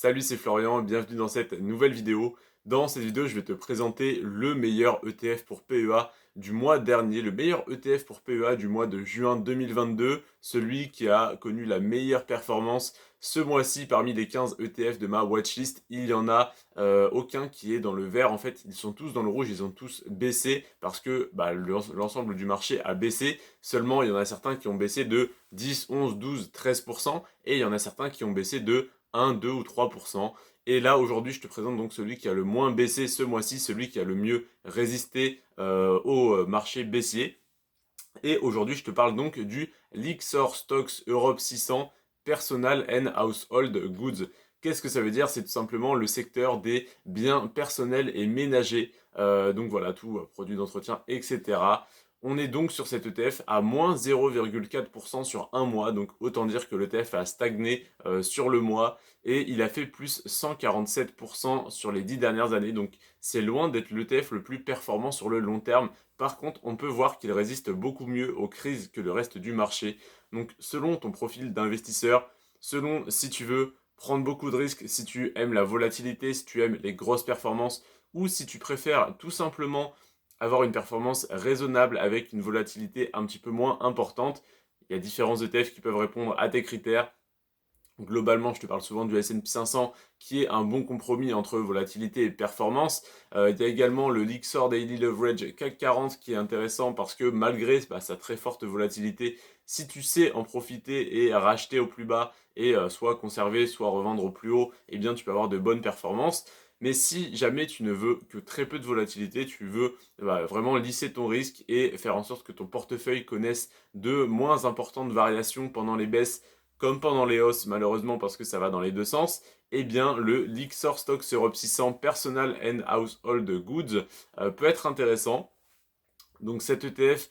Salut, c'est Florian, bienvenue dans cette nouvelle vidéo. Dans cette vidéo, je vais te présenter le meilleur ETF pour PEA du mois dernier, le meilleur ETF pour PEA du mois de juin 2022, celui qui a connu la meilleure performance ce mois-ci parmi les 15 ETF de ma watchlist. Il y en a aucun qui est dans le vert, en fait, ils sont tous dans le rouge, ils ont tous baissé parce que l'ensemble du marché a baissé. Seulement, il y en a certains qui ont baissé de 10, 11, 12, 13% et il y en a certains qui ont baissé de 1, 2 ou 3%. Et là, aujourd'hui, je te présente donc celui qui a le moins baissé ce mois-ci, celui qui a le mieux résisté au marché baissier. Et aujourd'hui, je te parle donc du Lyxor Stocks Europe 600 Personal and Household Goods. Qu'est-ce que ça veut dire? C'est tout simplement le secteur des biens personnels et ménagers. Donc voilà, tout, produits d'entretien, etc. On est donc sur cet ETF à moins 0,4% sur un mois, donc autant dire que l'ETF a stagné sur le mois et il a fait plus 147% sur les 10 dernières années, donc c'est loin d'être l'ETF le plus performant sur le long terme. Par contre, on peut voir qu'il résiste beaucoup mieux aux crises que le reste du marché. Donc selon ton profil d'investisseur, selon si tu veux prendre beaucoup de risques, si tu aimes la volatilité, si tu aimes les grosses performances, ou si tu préfères tout simplement avoir une performance raisonnable avec une volatilité un petit peu moins importante. Il y a différents ETF qui peuvent répondre à tes critères. Globalement, je te parle souvent du S&P 500 qui est un bon compromis entre volatilité et performance. Il y a également le Lyxor Daily Leverage CAC 40 qui est intéressant parce que malgré sa très forte volatilité, si tu sais en profiter et racheter au plus bas et soit conserver, soit revendre au plus haut, eh bien tu peux avoir de bonnes performances. Mais si jamais tu ne veux que très peu de volatilité, tu veux vraiment lisser ton risque et faire en sorte que ton portefeuille connaisse de moins importantes variations pendant les baisses comme pendant les hausses, malheureusement parce que ça va dans les deux sens, eh bien le Lyxor Stocks Europe 600 Personal and Household Goods peut être intéressant. Donc cet ETF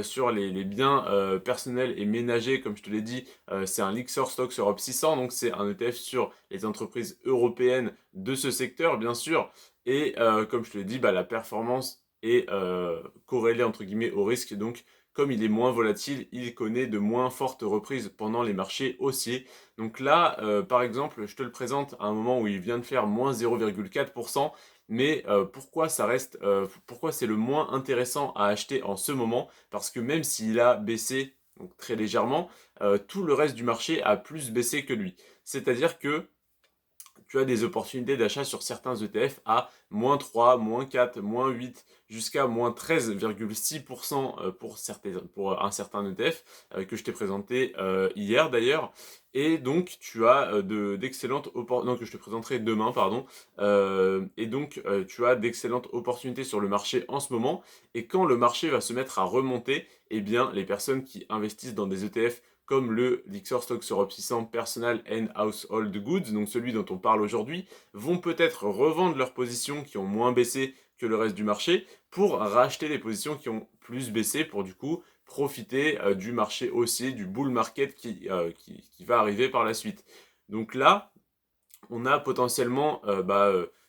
sur les biens personnels et ménagers, comme je te l'ai dit, c'est un Lyxor Stocks Europe 600, donc c'est un ETF sur les entreprises européennes de ce secteur, bien sûr. Et comme je te l'ai dit, la performance est corrélée entre guillemets au risque. Donc comme il est moins volatile, il connaît de moins fortes reprises pendant les marchés haussiers. Donc là, par exemple, je te le présente à un moment où il vient de faire moins 0,4%. Mais pourquoi c'est le moins intéressant à acheter en ce moment? Parce que même s'il a baissé donc très légèrement, tout le reste du marché a plus baissé que lui. C'est-à-dire que tu as des opportunités d'achat sur certains ETF à moins 3, moins 4, moins 8, jusqu'à moins 13,6% pour un certain ETF que je t'ai présenté hier d'ailleurs. Et donc tu as d'excellentes opportunités, non que je te présenterai demain, pardon. Et donc tu as d'excellentes opportunités sur le marché en ce moment. Et quand le marché va se mettre à remonter, eh bien les personnes qui investissent dans des ETF comme le Lyxor Stocks Europe 600 Personal and Household Goods, donc celui dont on parle aujourd'hui, vont peut-être revendre leurs positions qui ont moins baissé que le reste du marché pour racheter les positions qui ont plus baissé pour du coup profiter du marché haussier, du bull market qui va arriver par la suite. Donc là, on a potentiellement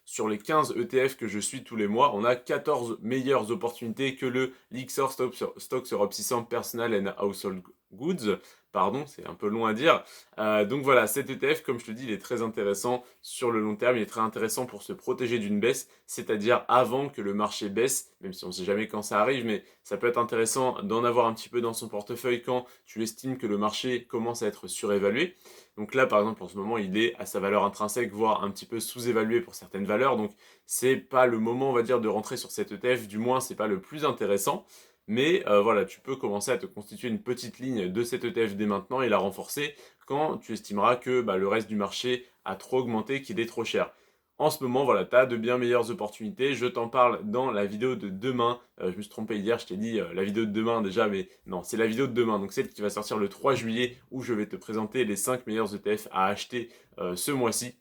sur les 15 ETF que je suis tous les mois, on a 14 meilleures opportunités que le Lyxor Stocks Europe 600 Personal and Household Goods. Pardon, c'est un peu long à dire. Donc voilà, cet ETF, comme je te dis, il est très intéressant sur le long terme. Il est très intéressant pour se protéger d'une baisse, c'est-à-dire avant que le marché baisse, même si on ne sait jamais quand ça arrive, mais ça peut être intéressant d'en avoir un petit peu dans son portefeuille quand tu estimes que le marché commence à être surévalué. Donc là, par exemple, en ce moment, il est à sa valeur intrinsèque, voire un petit peu sous-évalué pour certaines valeurs. Donc, c'est pas le moment, on va dire, de rentrer sur cet ETF. Du moins, c'est pas le plus intéressant. Mais voilà, tu peux commencer à te constituer une petite ligne de cet ETF dès maintenant et la renforcer quand tu estimeras que le reste du marché a trop augmenté, qu'il est trop cher. En ce moment, voilà, tu as de bien meilleures opportunités. Je t'en parle dans la vidéo de demain. Je me suis trompé hier, je t'ai dit la vidéo de demain déjà, mais non, c'est la vidéo de demain. Donc celle qui va sortir le 3 juillet où je vais te présenter les 5 meilleurs ETF à acheter ce mois-ci,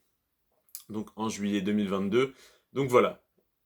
donc en juillet 2022. Donc voilà,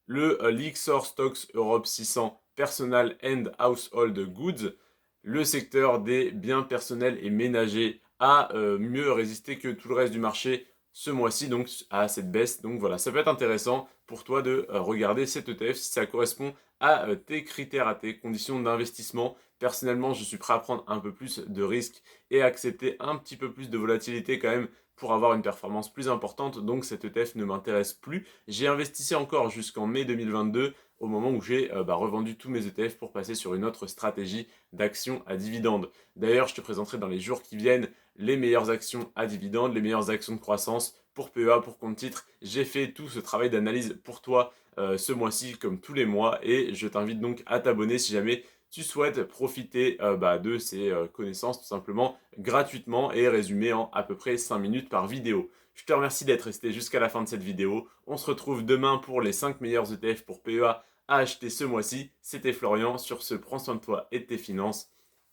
le Lyxor Stocks Europe 600 Personal and Household Goods, le secteur des biens personnels et ménagers a mieux résisté que tout le reste du marché ce mois-ci, donc à cette baisse. Donc voilà, ça peut être intéressant pour toi de regarder cet ETF si ça correspond à tes critères, à tes conditions d'investissement. Personnellement, je suis prêt à prendre un peu plus de risques et accepter un petit peu plus de volatilité quand même pour avoir une performance plus importante, donc cet ETF ne m'intéresse plus. J'ai investi encore jusqu'en mai 2022 au moment où j'ai revendu tous mes ETF pour passer sur une autre stratégie d'actions à dividendes. D'ailleurs, je te présenterai dans les jours qui viennent les meilleures actions à dividendes, les meilleures actions de croissance pour PEA, pour compte titre. J'ai fait tout ce travail d'analyse pour toi ce mois-ci comme tous les mois et je t'invite donc à t'abonner si jamais tu souhaites profiter de ces connaissances tout simplement gratuitement et résumées en à peu près 5 minutes par vidéo. Je te remercie d'être resté jusqu'à la fin de cette vidéo. On se retrouve demain pour les 5 meilleurs ETF pour PEA à acheter ce mois-ci. C'était Florian. Sur ce, prends soin de toi et de tes finances.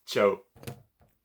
Ciao.